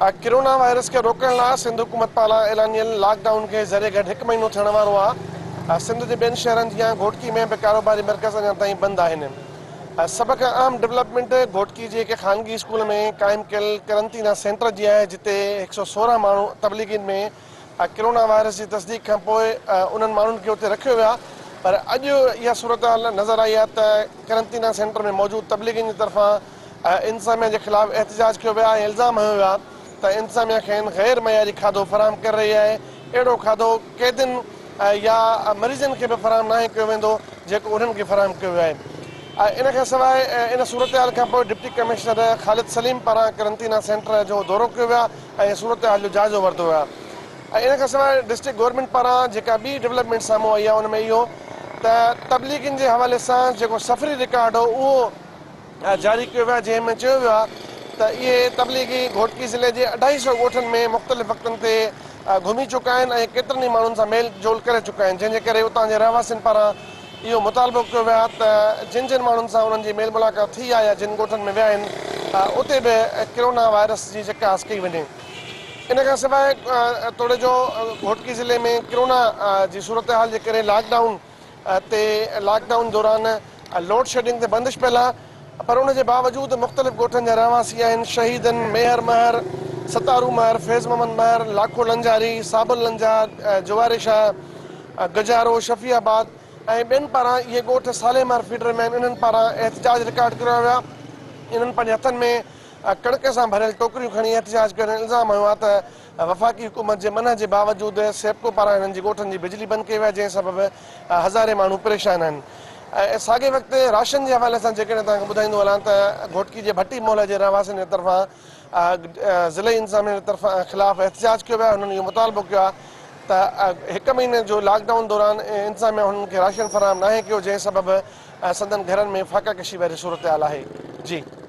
Corona virus के रोकण लाइ सिंध हुकूमत पारां ऐलानियल लॉकडाउन के ज़रिए गॾु 1 महीनो थियण वारो आहे। सिंध जे ॿियनि शहरनि जीअं घोटकी में बि कारोबारी मर्कज़ अञा ताईं बंदि आहिनि। सभ खां अहम डेवलपमेंट घोटकी जे हिकु ख़ानगी स्कूल में क़ाइमु कयल करंटीना सेंटर जी आहे, जिते 116 माण्हू तबलीगिन में कोरोना वायरस जी तस्दीक खां पोइ उन्हनि माण्हुनि खे उते रखियो वियो आहे। पर अॼु इहा सूरत हाल नज़र आई आहे त करंटीना सेंटर में मौजूदु तबलीगिन जी तरफ़ां इंतज़ामिया जे ख़िलाफ़ एहतजाज कयो वियो आहे। इल्ज़ाम हयो वियो आहे त इंतज़ामिया खेनि गैर मयारी खाधो फ़राहम करे रही आहे। अहिड़ो खाधो कैदियुनि या मरीज़नि खे बि फ़राहम नाहे कयो वेंदो जेको उन्हनि खे फ़राहम कयो आहे। इन खां सवाइ इन सूरत हाल खां पोइ डिप्टी कमिश्नर ख़ालिद सलीम पारां करंटीना सेंटर जो दौरो कयो वियो आहे ऐं सूरत हाल जो जाइज़ो वरितो वियो आहे। इन खां सवाइ डिस्ट्रिक्ट गवर्नमेंट पारां जेका ॿी डेवलपमेंट साम्हूं आई आहे उन में इहो त तबलीगिन जे हवाले सां जेको सफ़री रिकार्ड हो उहो जारी कयो वियो आहे, जंहिंमें चयो वियो आहे त इहे तबलीगी घोटकी ज़िले जे 250 ॻोठनि में मुख़्तलिफ़ वक़्तनि ते घुमी चुका आहिनि ऐं केतिरनि ई माण्हुनि सां मेल जोल करे चुका आहिनि, जंहिंजे करे उतां जे रहवासियुनि पारां इहो मुतालबो कयो वियो आहे त जिन जिन माण्हुनि सां उन्हनि जी मेल मुलाक़ात थी आहे या जिन ॻोठनि में विया आहिनि उते बि कोरोना वायरस जी चकास कई वञे। इन खां सवाइ तोड़े जो घोटकी ज़िले में कोरोना जी सूरत हाल जे करे लॉकडाउन दौरान लोड शेडिंग ते बंदिश पियल आहे, पर उन जे बावजूदि मुख़्तलिफ़ ॻोठनि जा रहवासी आहिनि। शहीदनि, मेहर महर, सतारू महर, फैज़ मोहम्मद महर, लाखो लंजारी, साबुल लंजार, जवारे शाह, गजारो, शफ़ियाबाद ऐं ॿियनि पारां इहे ॻोठ सालेमार फीडर में आहिनि। इन्हनि पारां एहतजाज रिकॉर्ड कयो वियो आहे। इन्हनि पंहिंजे हथनि में कणिक सां भरियल टोकरियूं खणी एहतजाज करण इल्ज़ाम हयो आहे त वफ़ाक़ी हुकूमत जे मन जे बावजूदि सेप्को पारां हिननि जी ॻोठनि जी बिजली बंदि कई वई आहे, जंहिं सबबि हज़ारे माण्हू परेशान आहिनि। ऐं साॻे वक़्तु राशन जे हवाले सां जेकॾहिं तव्हांखे ॿुधाईंदो हलां त घोटकी जे भट्टी मॉल जे रहवासियुनि जे तरफ़ां ज़िले इंतज़ामिया जे तरफ़ां ख़िलाफ़ एहतजाज कयो वियो आहे। हुननि इहो मुतालबो कयो आहे त 1 महीने जो लॉकडाउन दौरान इंतज़ामिया हुननि खे राशन फ़राहम नाहे कयो, जंहिं सबबि संदनि घरनि में फाका कशी वारी सूरत हाल आहे। जी।